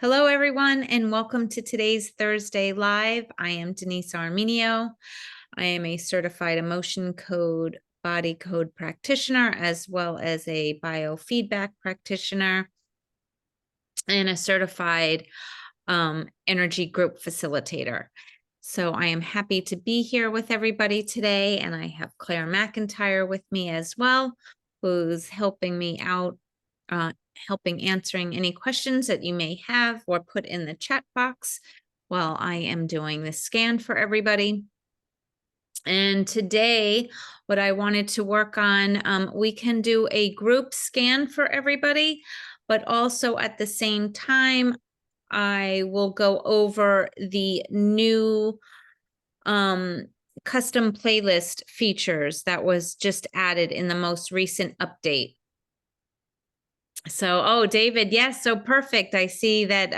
Hello, everyone, and welcome to today's Thursday Live. I am Denise Armenio. I am a certified emotion code, body code practitioner, as well as a biofeedback practitioner and a certified energy group facilitator. So I am happy to be here with everybody today, and I have Claire McIntyre with me as well, who's helping me out, helping answering any questions that you may have or put in the chat box while I am doing the scan for everybody. And today, what I wanted to work on, we can do a group scan for everybody, but also at the same time, I will go over the new custom playlist features that was just added in the most recent update. So, oh, David, yes, so perfect. I see that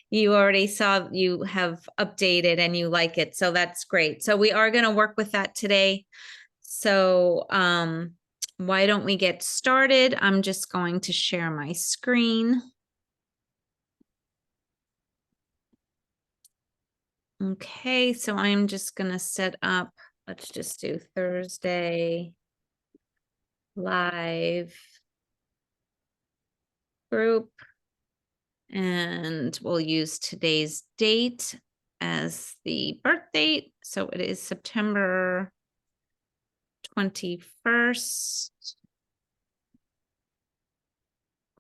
you already saw you have updated and you like it. So that's great. So we are going to work with that today. So why don't we get started? I'm just going to share my screen. Okay, so I'm just going to set up, let's just do Thursday live group, and we'll use today's date as the birth date. So it is September 21st,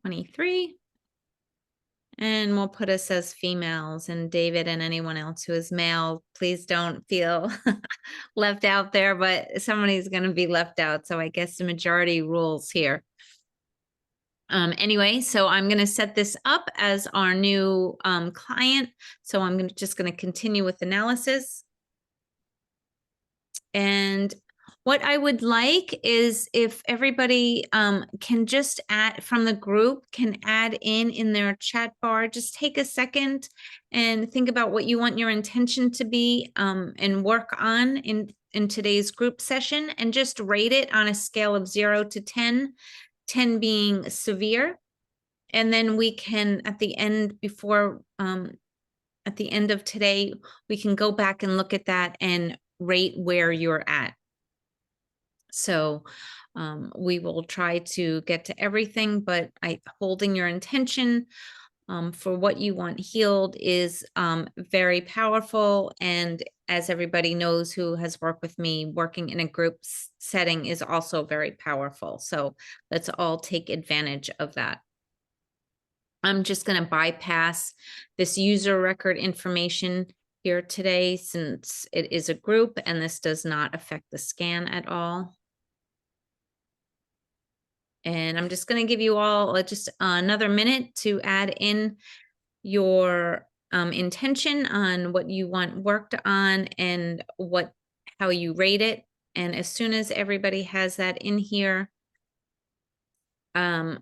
23. And we'll put us as females, and David and anyone else who is male, please don't feel left out there, but somebody's going to be left out. So I guess the majority rules here. Anyway, so I'm going to set this up as our new client. So I'm just going to continue with analysis. And what I would like is if everybody can just add from the group, can add in their chat bar, just take a second and think about what you want your intention to be and work on in today's group session, and just rate it on a scale of 0 to 10, 10 being severe. And then we can, at the end, at the end of today, we can go back and look at that and rate where you're at. So we will try to get to everything, but holding your intention for what you want healed is very powerful. And as everybody knows who has worked with me, working in a group setting is also very powerful. So let's all take advantage of that. I'm just going to bypass this user record information here today, since it is a group and this does not affect the scan at all. And I'm just going to give you all just another minute to add in your intention on what you want worked on and how you rate it. And as soon as everybody has that in here,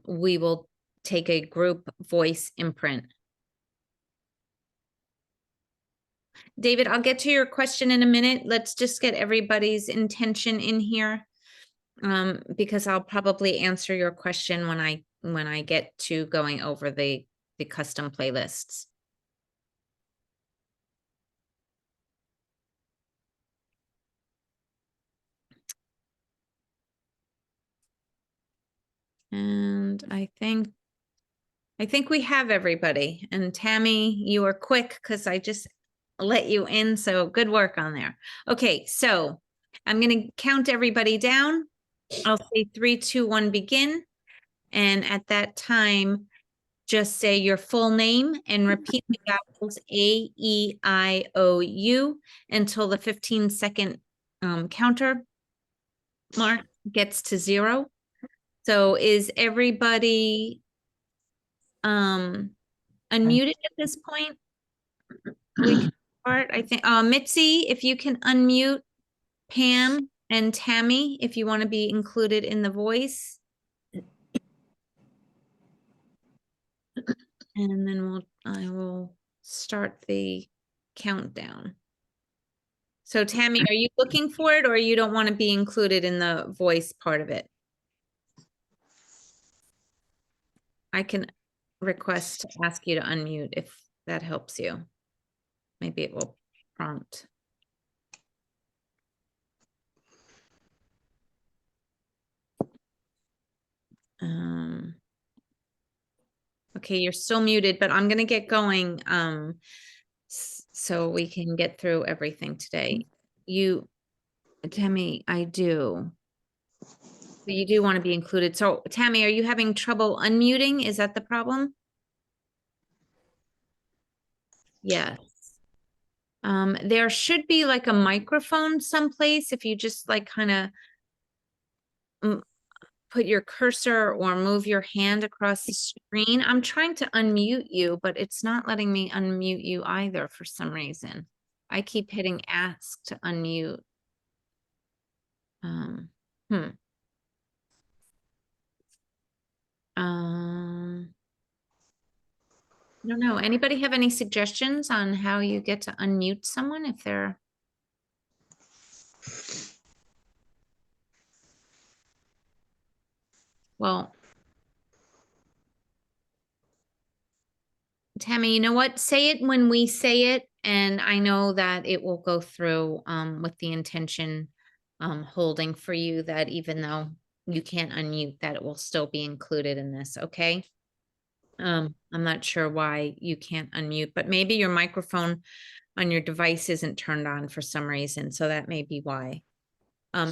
we will take a group voice imprint. David, I'll get to your question in a minute. Let's just get everybody's intention in here, because I'll probably answer your question when I get to going over the custom playlists. And I think we have everybody. And Tammy, you were quick because I just let you in. So good work on there. Okay, so I'm going to count everybody down. I'll say 3, 2, 1, begin. And at that time, just say your full name and repeat the vowels A, E, I, O, U until the 15-second counter mark gets to 0. So is everybody unmuted at this point? We can start, I think. Mitzi, if you can unmute Pam and Tammy, if you want to be included in the voice. And then I will start the countdown. So Tammy, are you looking for it, or you don't want to be included in the voice part of it? request to ask you to unmute if that helps you. Maybe it will prompt. Okay, you're still muted, but I'm gonna get going so we can get through everything today. Tammy, I do. So you do want to be included. So Tammy, are you having trouble unmuting? Is that the problem? Yes. There should be like a microphone someplace if you just like kind of put your cursor or move your hand across the screen. I'm trying to unmute you, but it's not letting me unmute you either for some reason. I keep hitting ask to unmute. I don't know. Anybody have any suggestions on how you get to unmute someone if they're well, Tammy, you know what? Say it when we say it, and I know that it will go through with the intention holding for you that even though you can't unmute, that it will still be included in this, okay? I'm not sure why you can't unmute, but maybe your microphone on your device isn't turned on for some reason, so that may be why.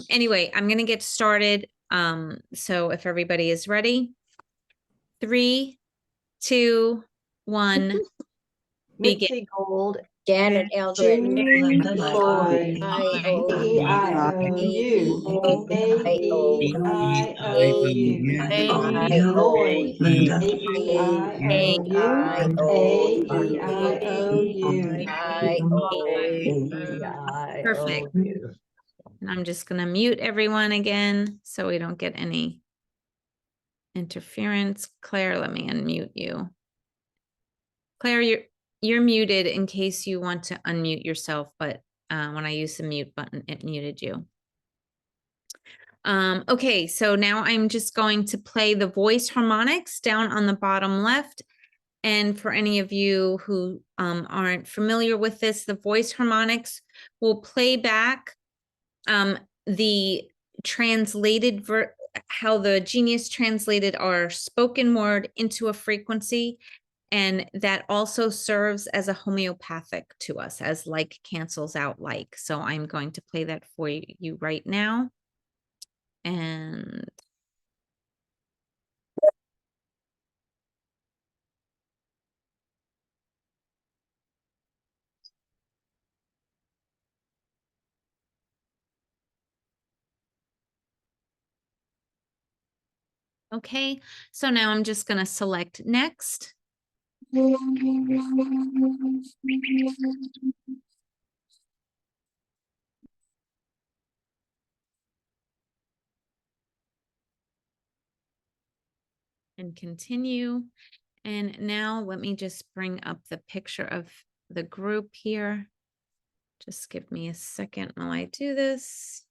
Anyway, I'm gonna get started. So if everybody is ready, 3, 2, 1, begin. Mitzi Gold, Janet Eldred, Jean Floyd, I-O-U, A-E-I-O-U, A-E-I-O-U, Judy Lloyd, A-E-I-O-U, A-E-I-O-U. Perfect. And I'm just gonna mute everyone again so we don't get any interference. Claire, let me unmute you. Claire, you're muted in case you want to unmute yourself, but when I use the mute button, it muted you. Okay, so now I'm just going to play the voice harmonics down on the bottom left. And for any of you who aren't familiar with this, the voice harmonics will play back the translated how the genius translated our spoken word into a frequency. And that also serves as a homeopathic to us, as like cancels out like. So I'm going to play that for you right now. And okay, so now I'm just going to select next. And continue. And now let me just bring up the picture of the group here. Just give me a second while I do this.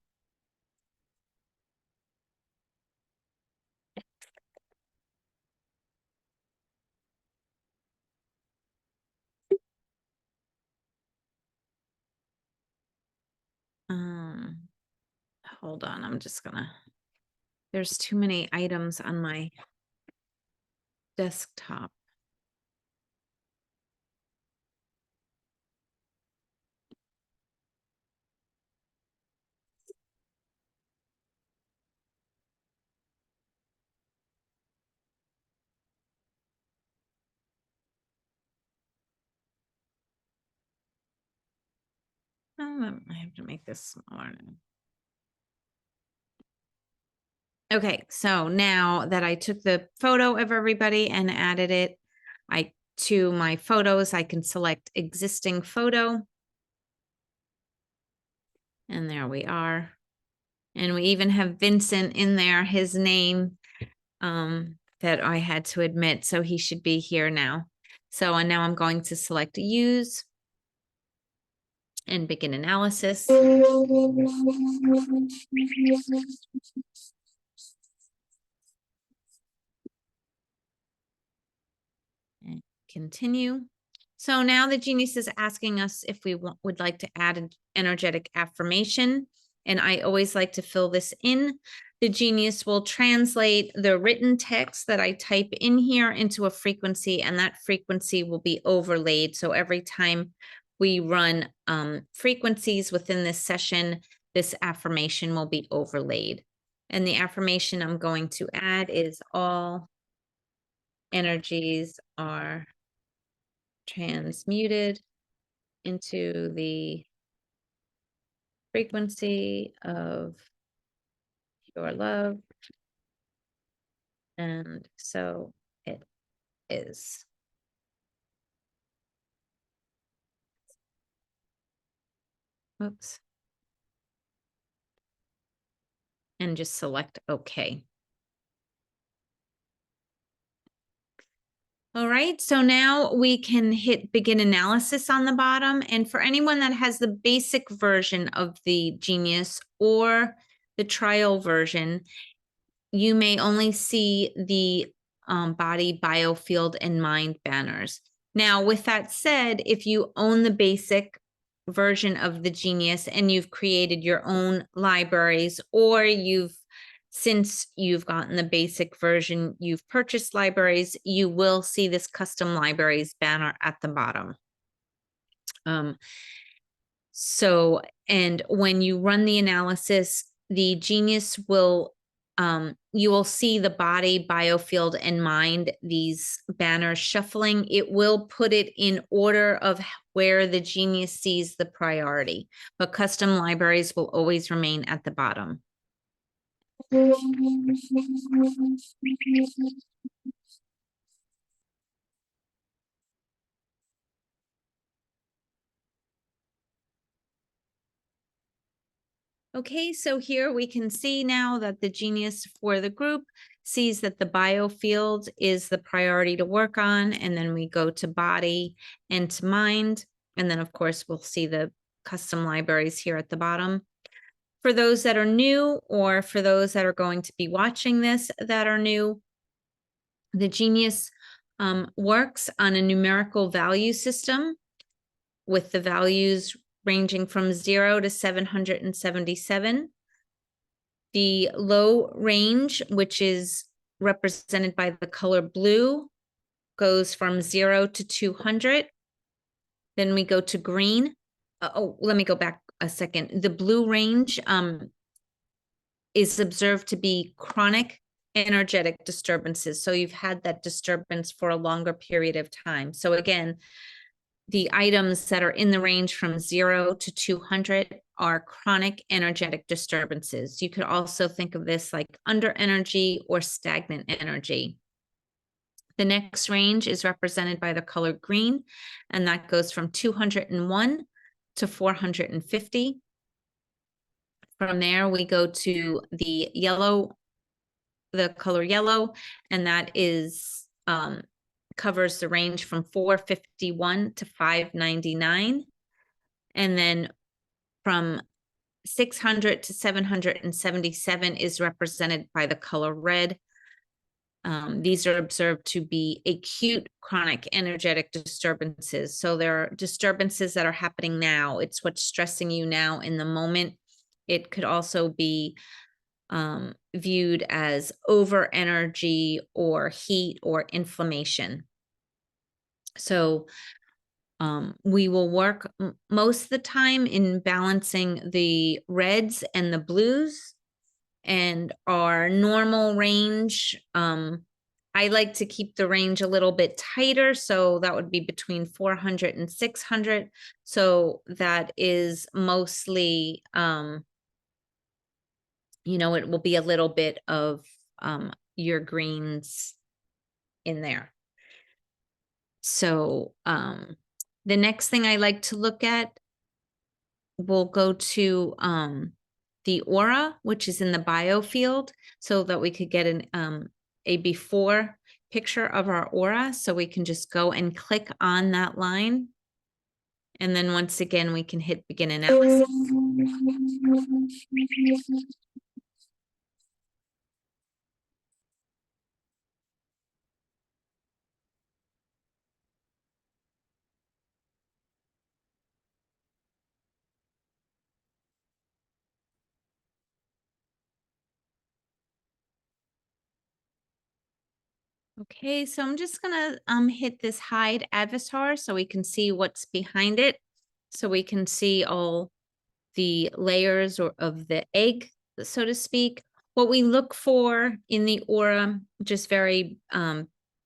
Hold on, I'm just gonna, there's too many items on my desktop. I have to make this smaller now. Okay, so now that I took the photo of everybody and added it to my photos, I can select existing photo. And there we are. And we even have Vincent in there, his name that I had to admit, so he should be here now. So, and now I'm going to select use and begin analysis. Continue. So now the genius is asking us if we would like to add an energetic affirmation. And I always like to fill this in. The genius will translate the written text that I type in here into a frequency, and that frequency will be overlaid. So every time we run frequencies within this session, this affirmation will be overlaid. And the affirmation I'm going to add is all energies are transmuted into the frequency of your love. And so it is. Oops. And just select OK. All right, so now we can hit begin analysis on the bottom. And for anyone that has the basic version of the Genius or the trial version, you may only see the body, biofield, and mind banners. Now, with that said, if you own the basic version of the Genius and you've created your own libraries, or since you've gotten the basic version, you've purchased libraries, you will see this custom libraries banner at the bottom. And when you run the analysis, the Genius will, you will see the body, biofield, and mind, these banners shuffling. It will put it in order of where the Genius sees the priority, but custom libraries will always remain at the bottom. Okay, so here we can see now that the Genius for the group sees that the biofield is the priority to work on, and then we go to body and to mind, and then of course we'll see the custom libraries here at the bottom. For those that are new, or for those that are going to be watching this that are new, the Genius works on a numerical value system with the values ranging from 0 to 777. The low range, which is represented by the color blue, goes from 0 to 200. Then we go to green. Let me go back a second. The blue range is observed to be chronic energetic disturbances. So you've had that disturbance for a longer period of time. So again, the items that are in the range from 0 to 200 are chronic energetic disturbances. You could also think of this like under energy or stagnant energy. The next range is represented by the color green, and that goes from 201 to 450. From there, we go to the yellow, the color yellow, and that is covers the range from 451 to 599. And then from 600 to 777 is represented by the color red. These are observed to be acute chronic energetic disturbances. So there are disturbances that are happening now. It's what's stressing you now in the moment. It could also be viewed as over energy or heat or inflammation. So we will work most of the time in balancing the reds and the blues, and our normal range. I like to keep the range a little bit tighter, so that would be between 400 and 600. So that is mostly, you know, it will be a little bit of your greens in there. So the next thing I like to look at, we'll go to the aura, which is in the biofield, so that we could get a before picture of our aura. So we can just go and click on that line. And then once again, we can hit begin analysis. Okay, so I'm just gonna hit this hide avatar so we can see what's behind it. So we can see all the layers or of the egg, so to speak. What we look for in the aura, just very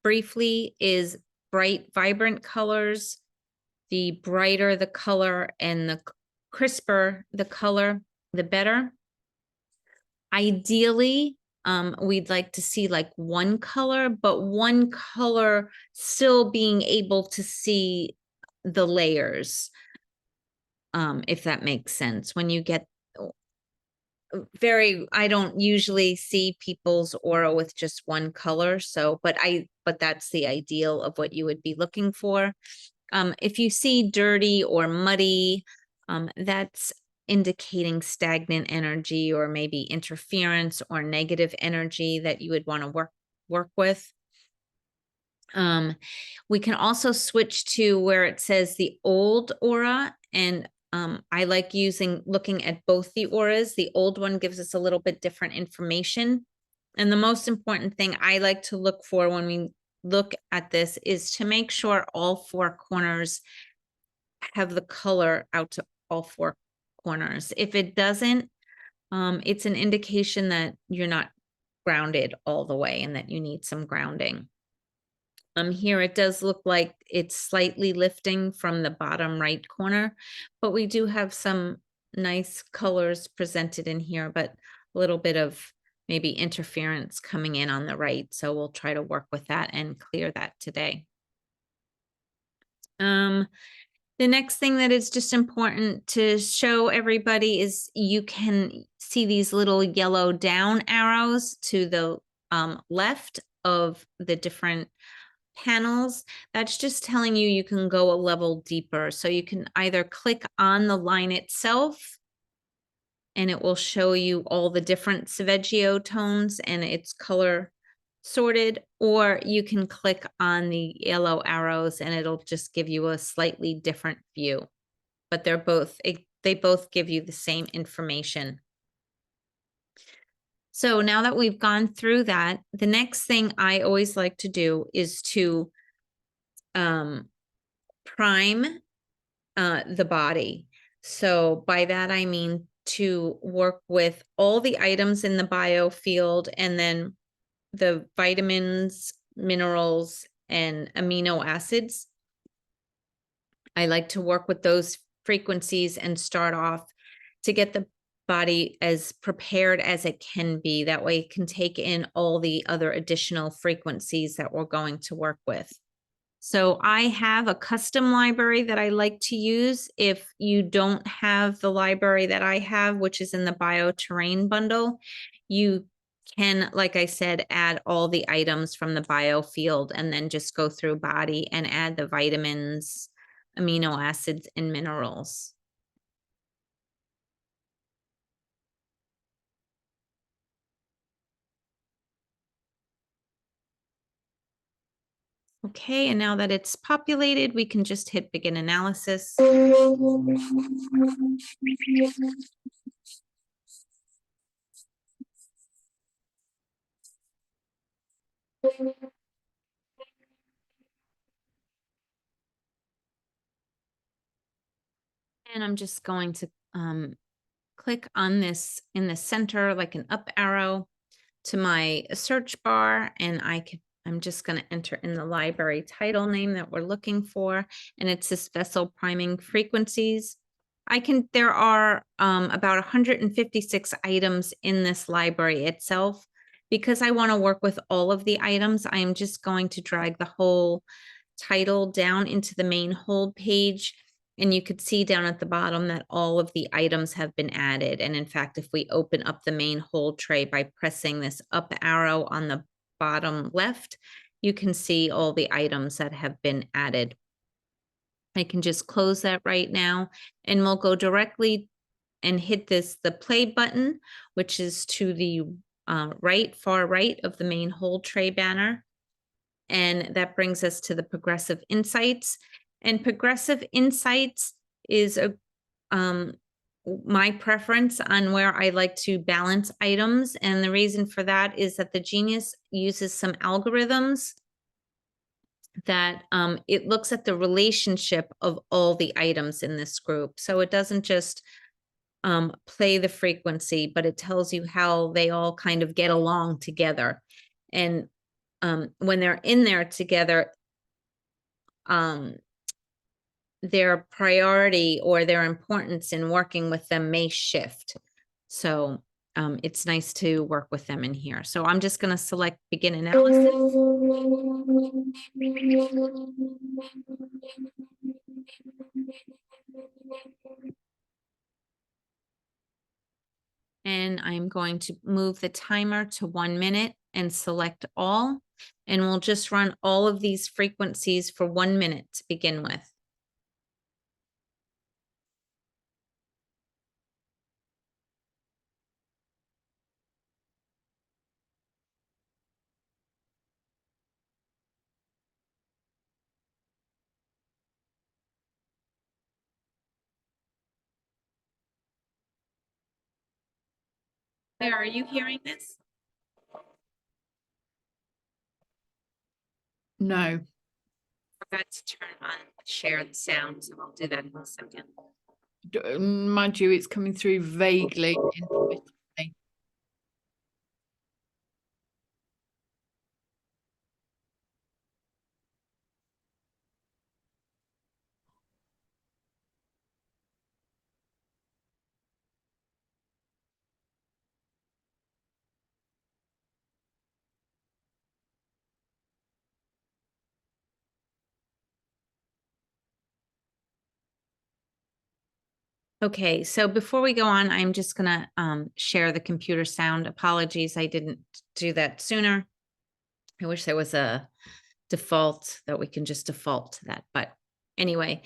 briefly, is bright, vibrant colors. The brighter the color and the crisper the color, the better. Ideally, we'd like to see like one color, but one color still being able to see the layers, if that makes sense. When you get I don't usually see people's aura with just one color. So, but that's the ideal of what you would be looking for. If you see dirty or muddy, that's indicating stagnant energy or maybe interference or negative energy that you would want to work with. We can also switch to where it says the old aura, and I like looking at both the auras. The old one gives us a little bit different information. And the most important thing I like to look for when we look at this is to make sure all four corners have the color out to all four corners. If it doesn't, it's an indication that you're not grounded all the way and that you need some grounding. Here it does look like it's slightly lifting from the bottom right corner, but we do have some nice colors presented in here, but a little bit of maybe interference coming in on the right. So we'll try to work with that and clear that today. The next thing that is just important to show everybody is you can see these little yellow down arrows to the left of the different panels. That's just telling you can go a level deeper. So you can either click on the line itself and it will show you all the different Saveggio tones and its color sorted, or you can click on the yellow arrows and it'll just give you a slightly different view. But they both give you the same information. So now that we've gone through that, the next thing I always like to do is to prime the body. So by that, I mean to work with all the items in the bio field and then the vitamins, minerals, and amino acids. I like to work with those frequencies and start off to get the body as prepared as it can be. That way it can take in all the other additional frequencies that we're going to work with. So I have a custom library that I like to use. If you don't have the library that I have, which is in the bioterrain bundle, you can, like I said, add all the items from the bio field and then just go through body and add the vitamins, amino acids, and minerals. Okay, and now that it's populated, we can just hit begin analysis. And I'm just going to click on this in the center, like an up arrow to my search bar, and I'm just going to enter in the library title name that we're looking for, and it's this vessel priming frequencies. There are about 156 items in this library itself. Because I want to work with all of the items, I am just going to drag the whole title down into the main hold page. And you could see down at the bottom that all of the items have been added. And in fact, if we open up the main hold tray by pressing this up arrow on the bottom left, you can see all the items that have been added. I can just close that right now and we'll go directly and hit the play button, which is to the far right of the main hold tray banner. And that brings us to the progressive insights. And progressive insights is my preference on where I like to balance items. And the reason for that is that the Genius uses some algorithms that it looks at the relationship of all the items in this group. So it doesn't just play the frequency, but it tells you how they all kind of get along together. And when they're in there together, their priority or their importance in working with them may shift. So it's nice to work with them in here. So I'm just going to select begin analysis. And I'm going to move the timer to 1 minute and select all. And we'll just run all of these frequencies for 1 minute to begin with. Claire, are you hearing this? No. Forgot to turn on share the sound, so I'll do that in a second. Mind you, it's coming through vaguely. Okay, so before we go on, I'm just gonna share the computer sound. Apologies, I didn't do that sooner. I wish there was a default that we can just default to that, but anyway.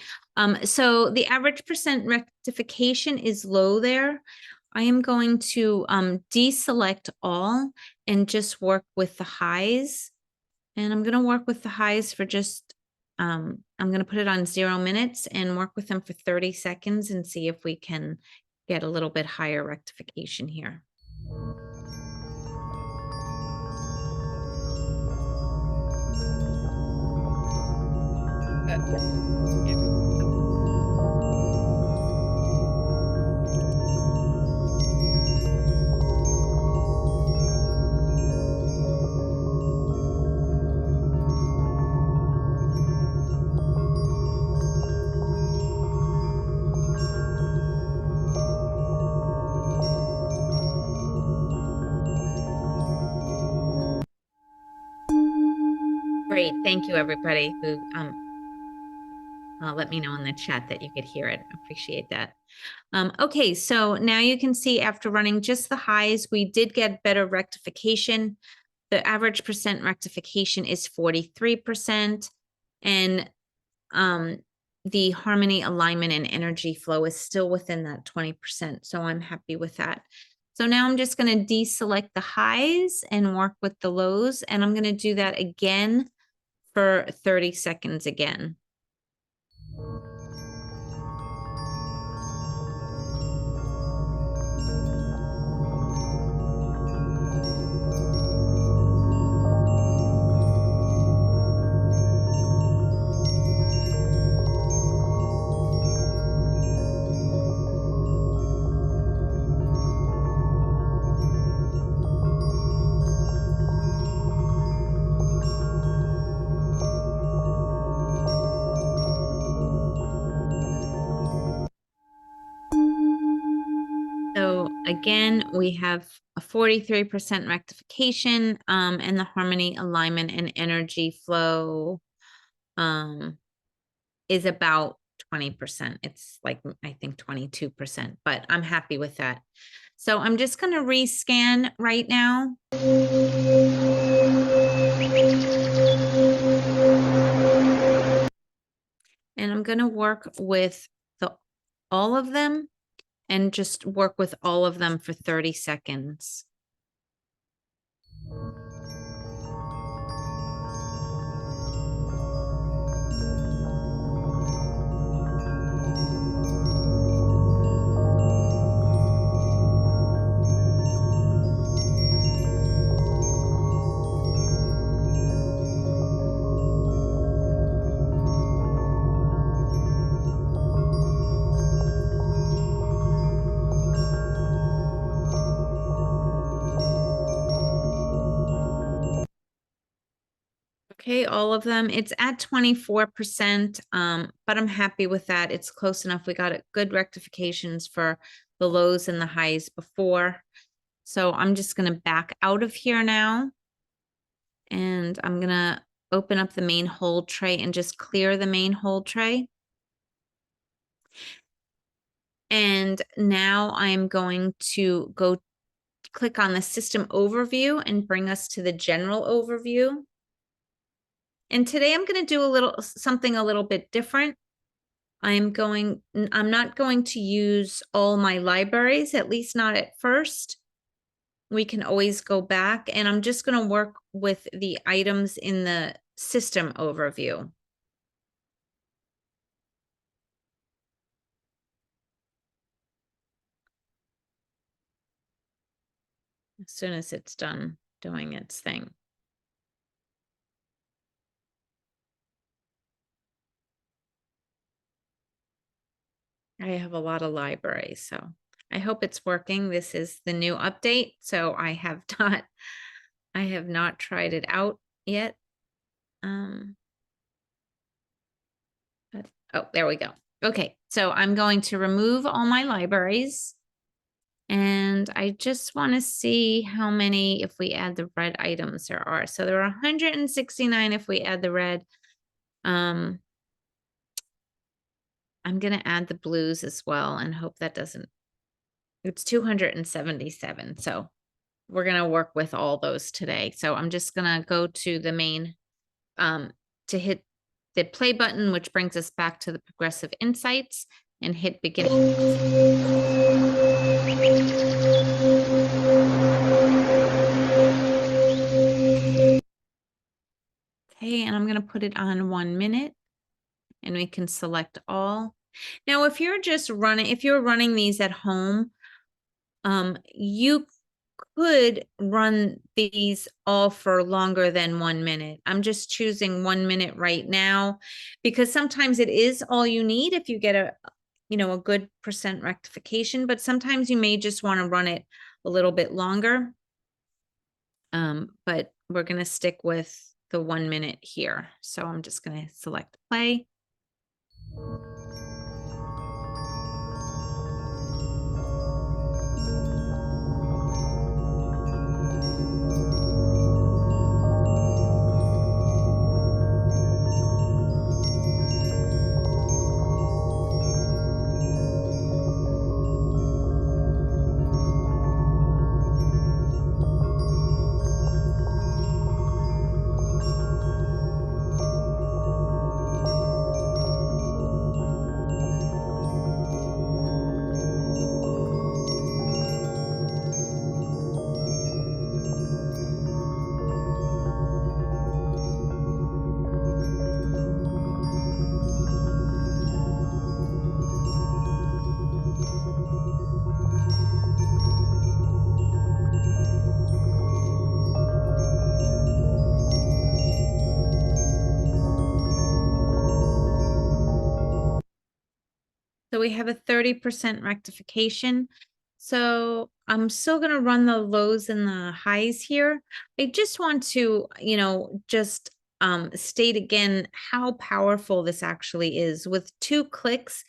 So the average percent rectification is low there. I am going to deselect all and just work with the highs. And I'm gonna work with the highs for just I'm going to put it on 0 minutes and work with them for 30 seconds and see if we can get a little bit higher rectification here. Great, thank you everybody who let me know in the chat that you could hear it. Appreciate that. Okay, so now you can see after running just the highs, we did get better rectification. The average percent rectification is 43%, and the harmony, alignment, and energy flow is still within that 20%. So I'm happy with that. So now I'm just going to deselect the highs and work with the lows, and I'm going to do that again for 30 seconds again. So again, we have a 43% rectification, and the harmony, alignment, and energy flow is about 20%. It's like, I think 22%, but I'm happy with that. So I'm just going to rescan right now. And I'm going to work with all of them and just work with all of them for 30 seconds. Okay, all of them. It's at 24%, but I'm happy with that. It's close enough. We got good rectifications for the lows and the highs before. So I'm just gonna back out of here now. And I'm gonna open up the main hold tray and just clear the main hold tray. And now I'm going to go click on the system overview and bring us to the general overview. And today I'm going to do something a little bit different. I'm not going to use all my libraries, at least not at first. We can always go back, and I'm just going to work with the items in the system overview. As soon as it's done doing its thing. I have a lot of libraries, so I hope it's working. This is the new update, so I have not tried it out yet. Oh, there we go. Okay, so I'm going to remove all my libraries. And I just want to see how many, if we add the red items there are. So there are 169 if we add the red. I'm going to add the blues as well and hope that doesn't, it's 277. So we're going to work with all those today. So I'm just going to go to the main, to hit the play button, which brings us back to the progressive insights, and hit beginning. Okay, and I'm going to put it on 1 minute. And we can select all. Now, if you're running these at home, you could run these all for longer than 1 minute. I'm just choosing 1 minute right now because sometimes it is all you need if you get a good percent rectification, but sometimes you may just want to run it a little bit longer. But we're going to stick with the 1 minute here. So I'm just going to select play. So we have a 30% rectification. So I'm still going to run the lows and the highs here. I just want to, just state again how powerful this actually is. With 2 clicks,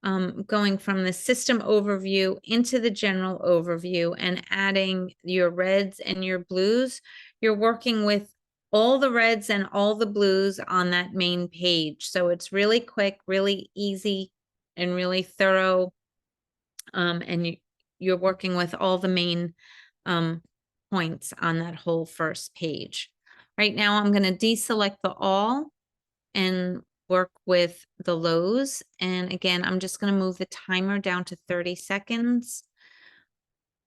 going from the system overview into the general overview and adding your reds and your blues, you're working with all the reds and all the blues on that main page. So it's really quick, really easy, and really thorough. And you're working with all the main points on that whole first page. Right now, I'm going to deselect the all and work with the lows. And again, I'm just going to move the timer down to 30 seconds.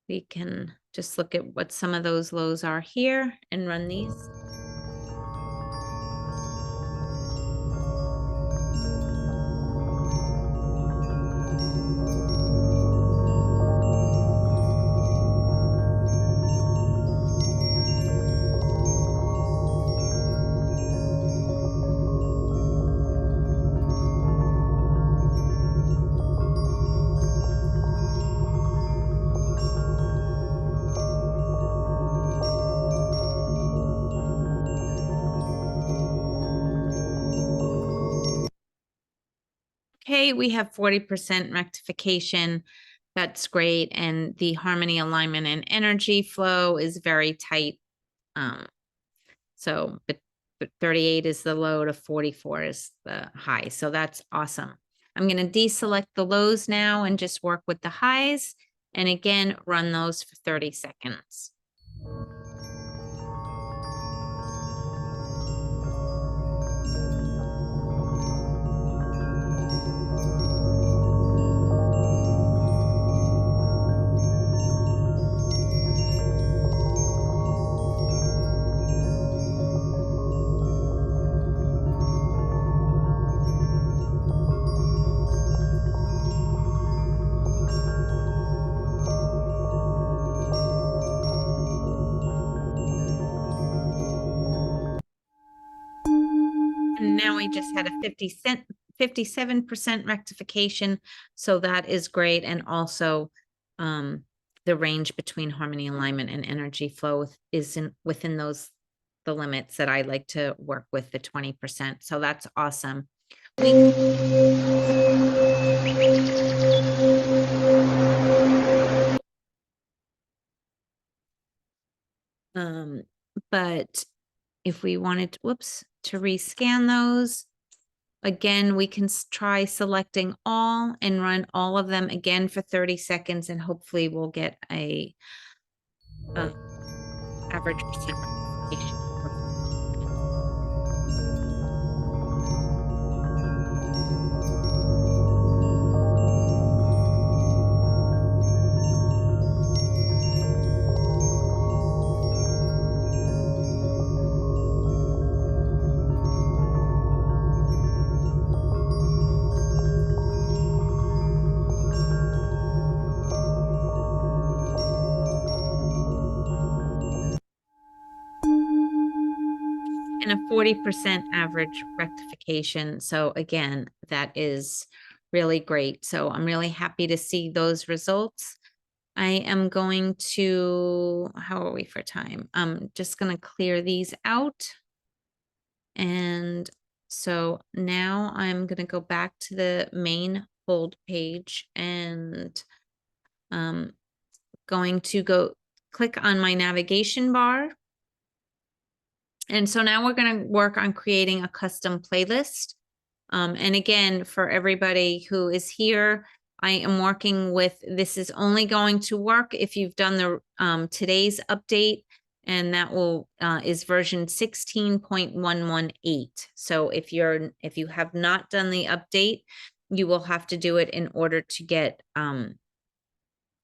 We can just look at what some of those lows are here and run these. okay. We have 40% rectification. That's great. And the harmony, alignment, and energy flow is very tight. So, but 38 is the low to 44 is the high. So that's awesome. I'm going to deselect the lows now and just work with the highs. And again, run those for 30 seconds. And now we just had a 57% rectification. So that is great. And also the range between harmony, alignment, and energy flow is within the limits that I like to work with, the 20%. So that's awesome. But if we wanted, whoops, to rescan those, again, we can try selecting all and run all of them again for 30 seconds, and hopefully we'll get a average percent rectification. And a 40% average rectification. So again, that is really great. So I'm really happy to see those results. I am going to, how are we for time? I'm just going to clear these out. And so now I'm going to go back to the main hold page and going to go click on my navigation bar. And so now we're going to work on creating a custom playlist. And again, for everybody who is here, I am working with, this is only going to work if you've done the today's update, and that will is version 16.118. So if you have not done the update, you will have to do it in order to get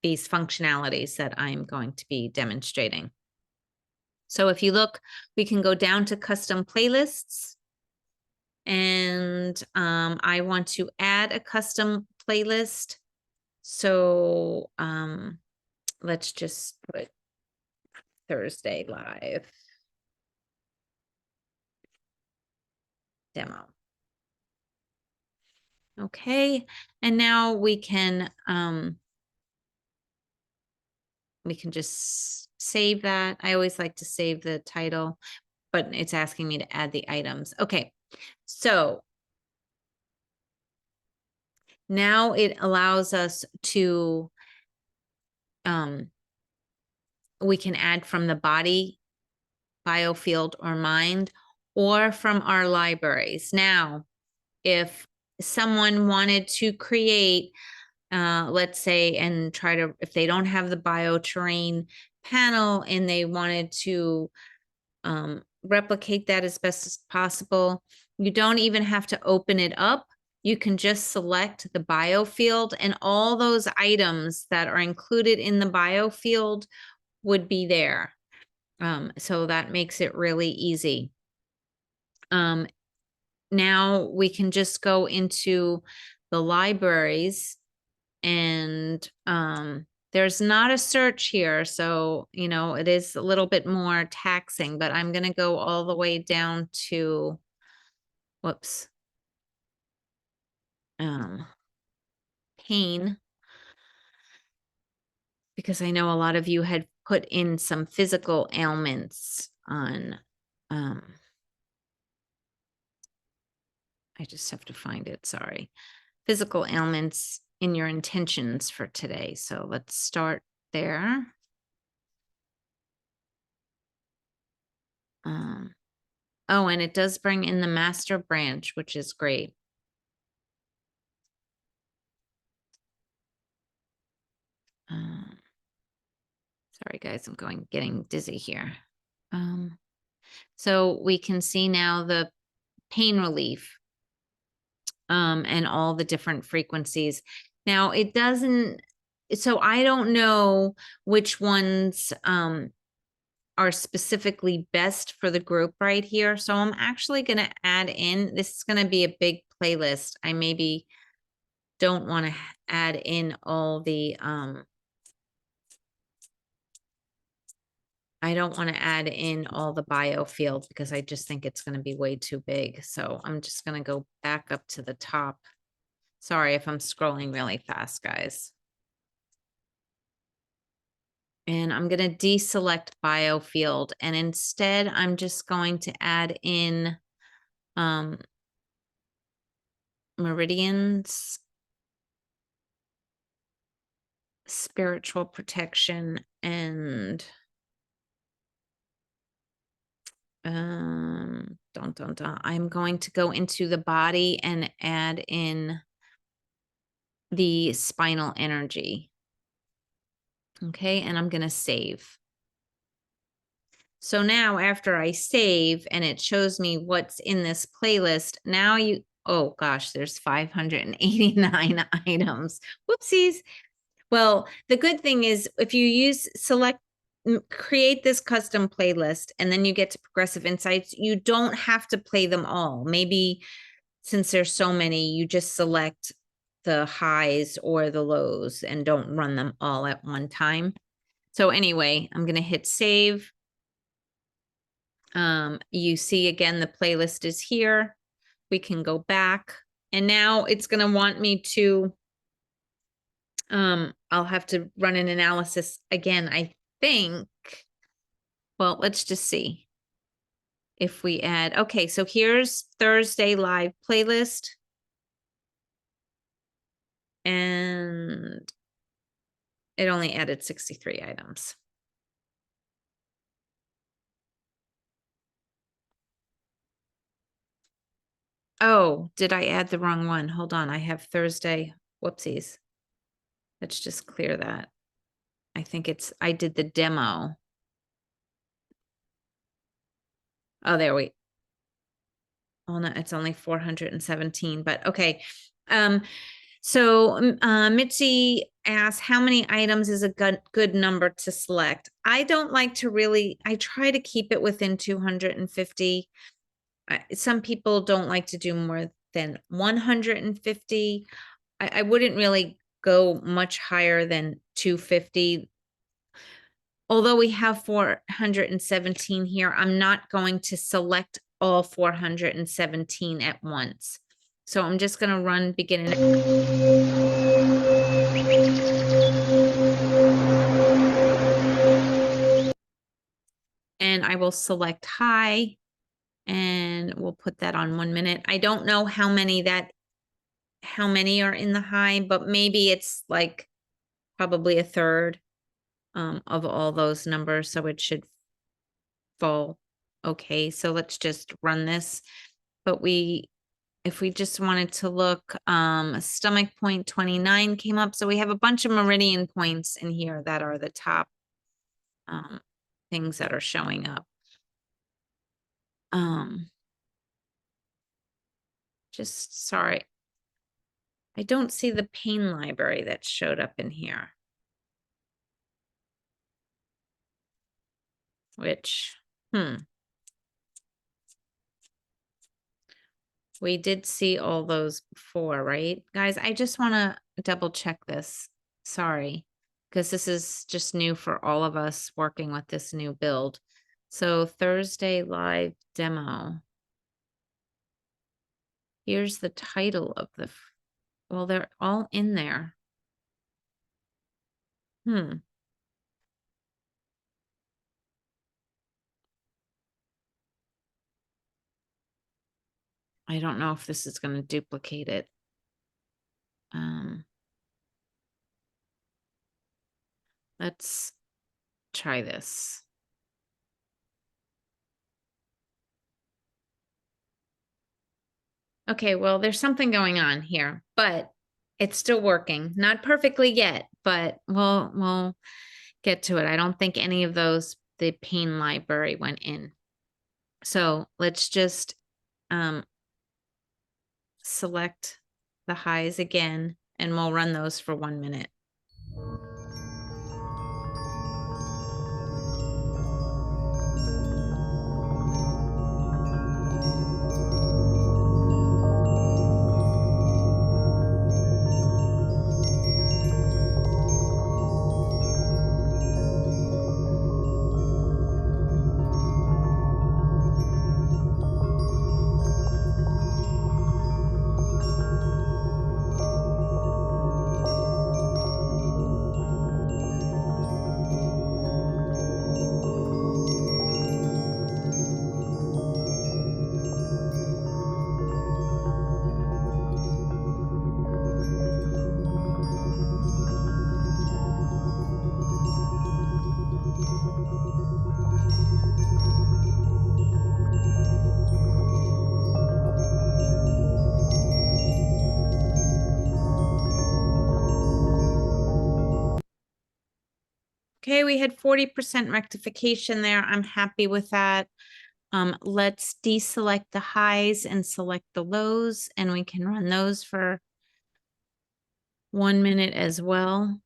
these functionalities that I'm going to be demonstrating. So if you look, we can go down to custom playlists, and I want to add a custom playlist. So let's just put Thursday live demo. Okay, and now we can just save that. I always like to save the title, but it's asking me to add the items. Okay, so now it allows us to, we can add from the body, biofield, or mind, or from our libraries. Now, if someone wanted to create, let's say, and try to, if they don't have the bioterrain panel and they wanted to replicate that as best as possible, you don't even have to open it up. You can just select the biofield, and all those items that are included in the biofield would be there. So that makes it really easy. Now we can just go into the libraries, and there's not a search here. So, you know, it is a little bit more taxing, but I'm going to go all the way down to, whoops, pain, because I know a lot of you had put in some physical ailments on, I just have to find it, sorry. physical ailments in your intentions for today. So let's start there. Oh, and it does bring in the master branch, which is great. Sorry, guys, I'm getting dizzy here. So we can see now the pain relief and all the different frequencies. Now it doesn't, so I don't know which ones are specifically best for the group right here. So I'm actually going to add in, this is going to be a big playlist. I maybe don't want to add in all the, I don't want to add in all the biofield because I just think it's going to be way too big. So I'm just going to go back up to the top. Sorry if I'm scrolling really fast, guys. And I'm going to deselect biofield. And instead, I'm just going to add in meridians, spiritual protection, and I'm going to go into the body and add in the spinal energy. Okay, and I'm going to save. So now after I save and it shows me what's in this playlist, now you, oh gosh, there's 589 items. Whoopsies. Well, the good thing is if you use create this custom playlist and then you get to Progressive Insights, you don't have to play them all. Maybe since there's so many, you just select the highs or the lows and don't run them all at one time. So anyway, I'm going to hit save. You see again, the playlist is here. We can go back and now it's going to want me to, I'll have to run an analysis again, I think. Well, let's just see if we add, okay, so here's Thursday live playlist. And it only added 63 items. Oh, did I add the wrong one? Hold on, I have Thursday. Whoopsies. Let's just clear that. I think I did the demo. Oh, there we. Oh no, it's only 417, but okay. So Mitzi asks, how many items is a good number to select? I don't like to really, I try to keep it within 250. Some people don't like to do more than 150. I wouldn't really go much higher than 250. Although we have 417 here, I'm not going to select all 417 at once. So I'm just going to run beginning. And I will select high and we'll put that on 1 minute. I don't know how many are in the high, but maybe it's like probably a third of all those numbers. So it should fall okay. So let's just run this. But if we just wanted to look, stomach point 29 came up. So we have a bunch of meridian points in here that are the top things that are showing up. Just sorry. I don't see the pain library that showed up in here. Which, we did see all those before, right? Guys, I just want to double check this. Sorry, because this is just new for all of us working with this new build. So Thursday live demo. Here's the title of well, they're all in there. I don't know if this is going to duplicate it. Let's try this. Okay, well, there's something going on here, but it's still working. Not perfectly yet, but we'll get to it. I don't think any of those, the pain library went in. So let's just select the highs again, and we'll run those for 1 minute. Okay, we had 40% rectification there. I'm happy with that. Let's deselect the highs and select the lows, and we can run those for 1 minute as well.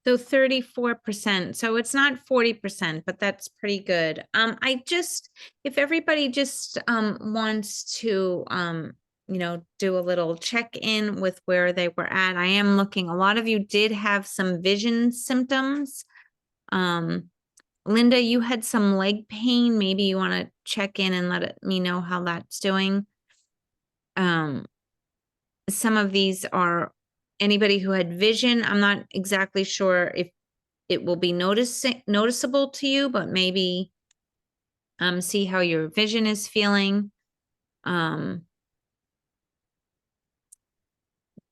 So 34%. So it's not 40%, but that's pretty good. If everybody just wants to do a little check-in with where they were at. I am looking, a lot of you did have some vision symptoms. Linda, you had some leg pain. Maybe you want to check in and me know how that's doing. Some of these are anybody who had vision. I'm not exactly sure if it will be noticeable to you, but maybe see how your vision is feeling.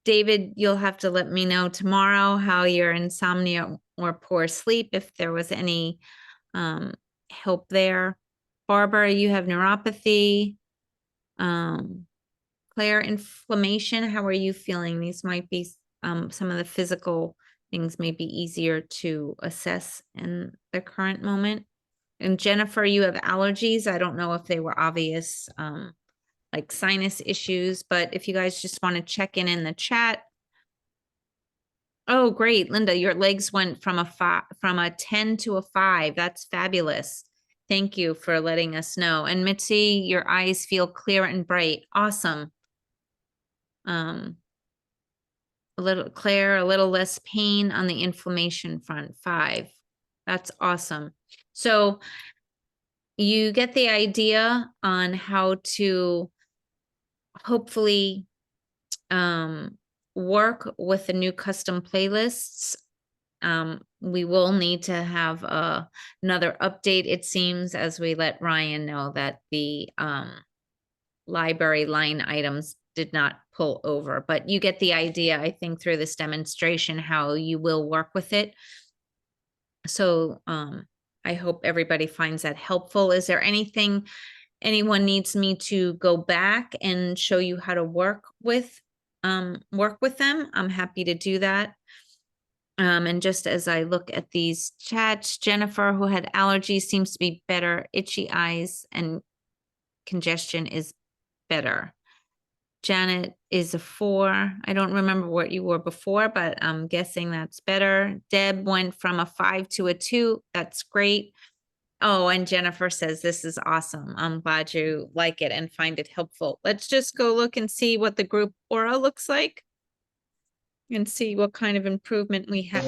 David, you'll have to let me know tomorrow how your insomnia or poor sleep, if there was any help there. Barbara, you have neuropathy. Claire, inflammation, how are you feeling? These might be some of the physical things may be easier to assess in the current moment. And Jennifer, you have allergies. I don't know if they were obvious, like sinus issues, but if you guys just want to check in the chat. Oh, great, Linda, your legs went from a 10 to a 5. That's fabulous. Thank you for letting us know. And Mitzi, your eyes feel clear and bright. Awesome. A little less pain on the inflammation front, 5. That's awesome. So you get the idea on how to hopefully work with the new custom playlists. We will need to have another update, it seems, as we let Ryan know that the library line items did not pull over, but you get the idea, I think, through this demonstration, how you will work with it. So I hope everybody finds that helpful. Is there anything anyone needs me to go back and show you how to work with them, I'm happy to do that. And just as I look at these chats, Jennifer, who had allergies, seems to be better. Itchy eyes and congestion is better. Janet is a 4. I don't remember what you were before, but I'm guessing that's better. Deb went from a 5 to a 2. That's great. Oh, and Jennifer says, this is awesome. I'm glad you like it and find it helpful. Let's just go look and see what the group aura looks like and see what kind of improvement we have.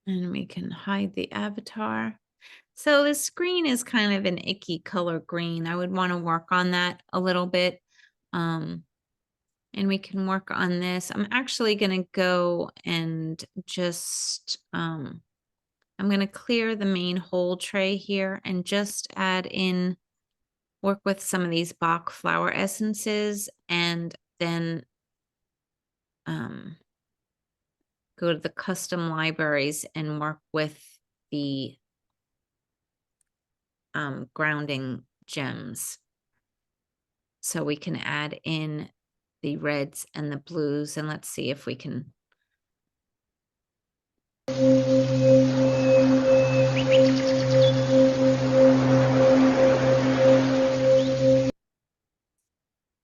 And we can hide the avatar. So the screen is kind of an icky color green. I would want to work on that a little bit. And we can work on this. I'm actually going to go and just, I'm going to clear the main whole tray here and just add in, work with some of these Bach flower essences, and then go to the custom libraries and work with the grounding gems. So we can add in the reds and the blues, and let's see if we can.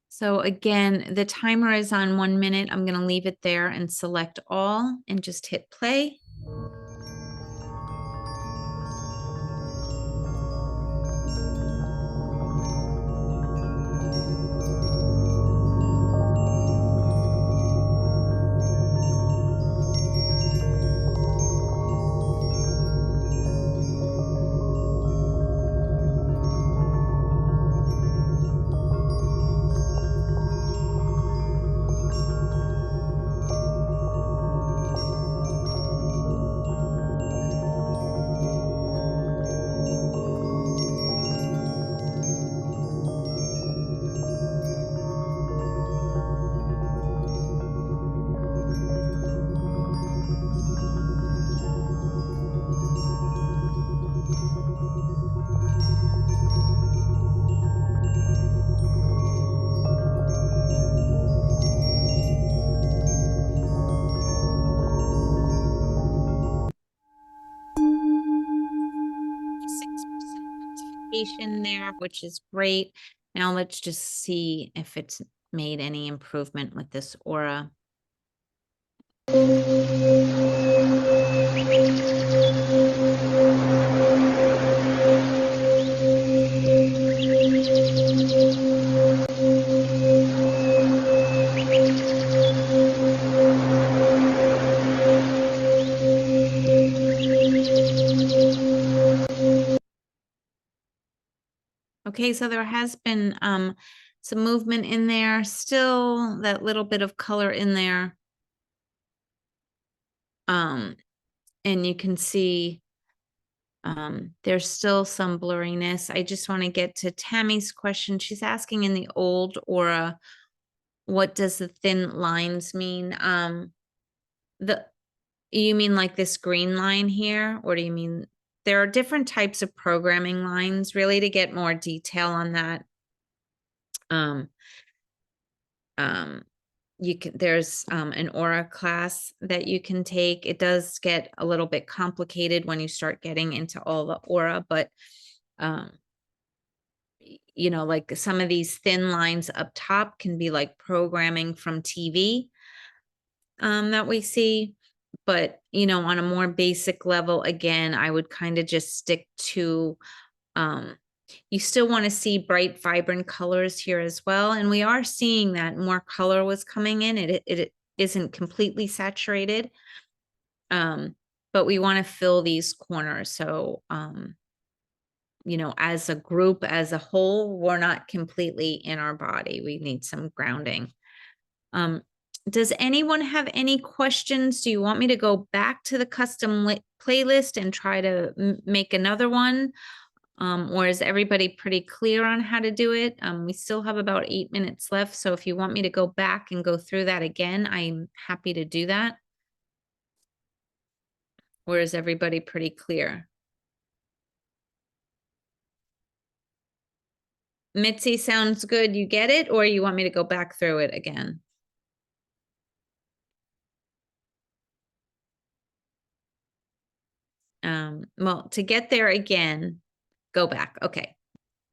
So again, the timer is on 1 minute. I'm going to leave it there and select all and just hit play. There, which is great. Now let's just see if it's made any improvement with this aura. Okay, so there has been some movement in there, still that little bit of color in there. And you can see there's still some blurriness. I just want to get to Tammy's question. She's asking, in the old aura, what does the thin lines mean? You mean like this green line here, or do you mean there are different types of programming lines? Really, to get more detail on that, you can, there's an aura class that you can take. It does get a little bit complicated when you start getting into all the aura, but you know, like some of these thin lines up top can be like programming from TV that we see. But, you know, on a more basic level, again, I would kind of just stick to, you still want to see bright, vibrant colors here as well. And we are seeing that more color was coming in. It isn't completely saturated, but we want to fill these corners. So, you know, as a group, as a whole, we're not completely in our body. We need some grounding. Does anyone have any questions? Do you want me to go back to the custom playlist and try to make another one? Or is everybody pretty clear on how to do it? We still have about 8 minutes left. So if you want me to go back and go through that again, I'm happy to do that. Or is everybody pretty clear? Mitzi, sounds good. You get it? Or you want me to go back through it again? Well, to get there again, go back. Okay.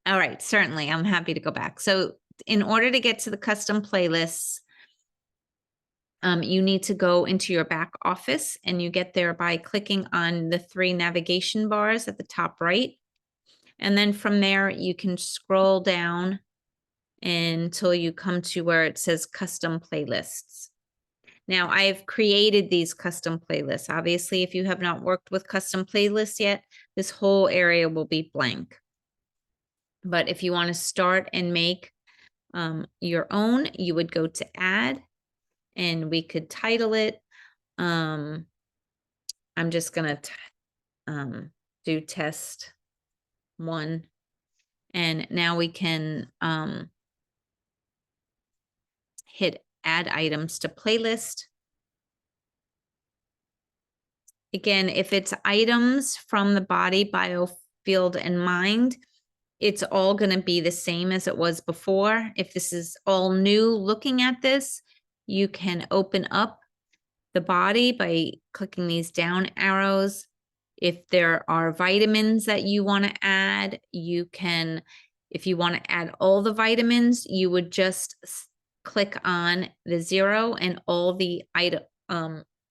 All right. Certainly. I'm happy to go back. So in order to get to the custom playlists, you need to go into your back office, and you get there by clicking on the 3 navigation bars at the top right. And then from there, you can scroll down until you come to where it says custom playlists. Now, I've created these custom playlists. Obviously, if you have not worked with custom playlists yet, this whole area will be blank. But if you want to start and make your own, you would go to add, and we could title it. I'm just going to do test 1. And now we can hit add items to playlist. Again, if it's items from the body, bio, field, and mind, it's all going to be the same as it was before. If this is all new looking at this, you can open up the body by clicking these down arrows. If there are vitamins that you want to add, you can, if you want to add all the vitamins, you would just click on the 0 and all the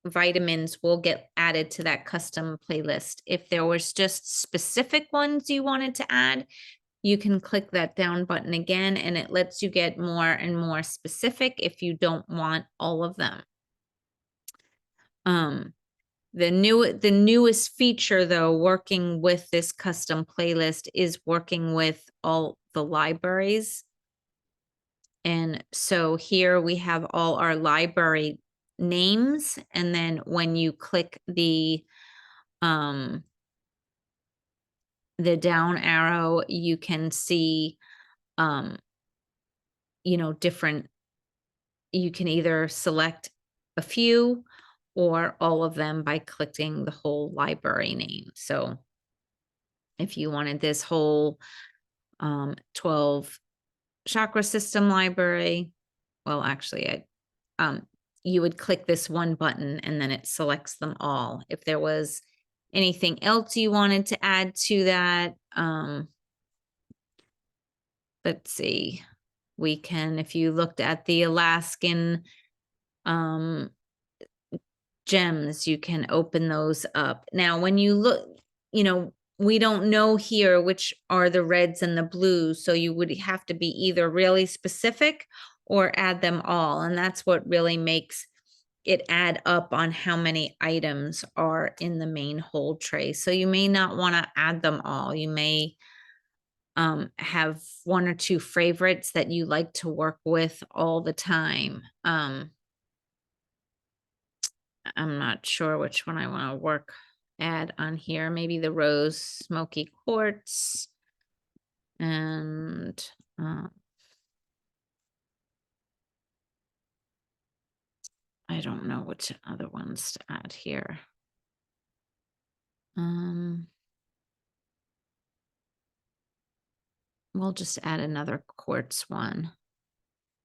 vitamins will get added to that custom playlist. If there was just specific ones you wanted to add, you can click that down button again, and it lets you get more and more specific if you don't want all of them. The newest feature, though, working with this custom playlist is working with all the libraries. And so here we have all our library names, and then when you click the down arrow, you can see different, you can either select a few or all of them by clicking the whole library name. So if you wanted this whole 12 chakra system library, well, actually, you would click this one button and then it selects them all. If there was anything else you wanted to add to that, let's see, we can, if you looked at the Alaskan gems, you can open those up. Now, when you look, we don't know here which are the reds and the blues, so you would have to be either really specific or add them all. And that's what really makes it add up on how many items are in the main hold tray. So you may not want to add them all. You may have 1 or 2 favorites that you like to work with all the time. I'm not sure which one I want to add on here. Maybe the rose smoky quartz. And I don't know which other ones to add here. We'll just add another quartz one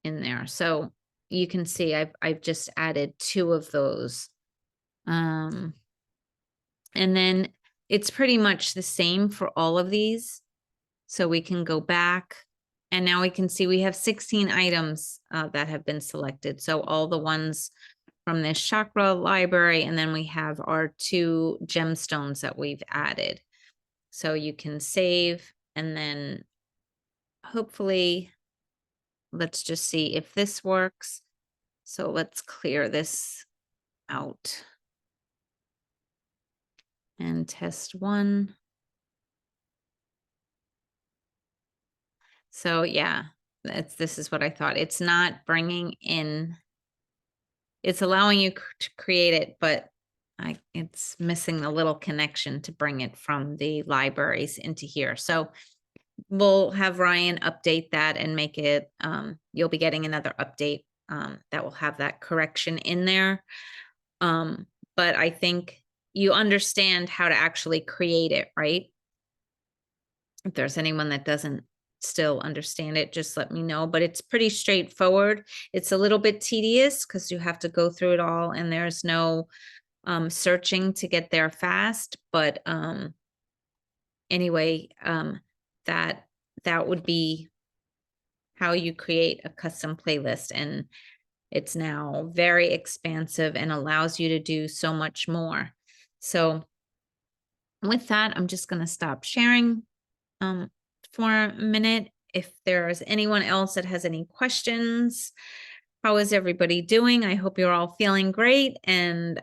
in there. So you can see I've just added 2 of those. And then it's pretty much the same for all of these. So we can go back, and now we can see we have 16 items that have been selected. So all the ones from this chakra library, and then we have our 2 gemstones that we've added. So you can save, and then hopefully, let's just see if this works. So let's clear this out and test 1. So yeah, this is what I thought. It's not bringing in it's allowing you to create it, but it's missing the little connection to bring it from the libraries into here. So we'll have Ryan update that and make it, you'll be getting another update that will have that correction in there. But I think you understand how to actually create it, right? If there's anyone that doesn't still understand it, just let me know. But it's pretty straightforward. It's a little bit tedious because you have to go through it all and there's no searching to get there fast. But anyway, that would be how you create a custom playlist. And it's now very expansive and allows you to do so much more. So with that, I'm just going to stop sharing for a minute. If there's anyone else that has any questions, how is everybody doing? I hope you're all feeling great and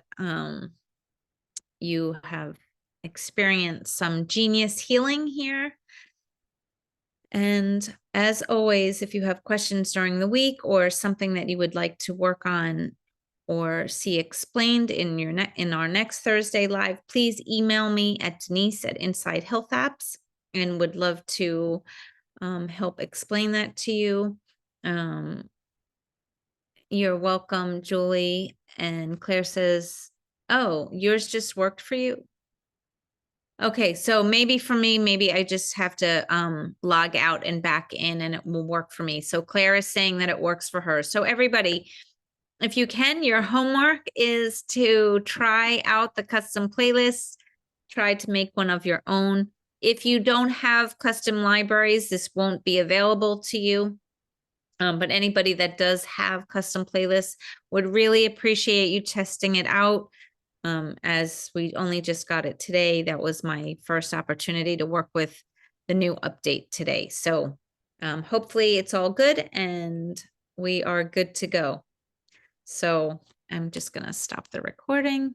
you have experienced some genius healing here. And as always, if you have questions during the week or something that you would like to work on or see explained in our next Thursday live, please email me at Denise at Inside Health Apps and would love to help explain that to you. You're welcome, Julie. And Claire says, oh, yours just worked for you. Okay, so maybe for me, maybe I just have to log out and back in and it will work for me. So Claire is saying that it works for her. So everybody, if you can, your homework is to try out the custom playlists, try to make one of your own. If you don't have custom libraries, this won't be available to you. But anybody that does have custom playlists would really appreciate you testing it out. As we only just got it today, that was my first opportunity to work with the new update today. So hopefully it's all good and we are good to go. So I'm just going to stop the recording.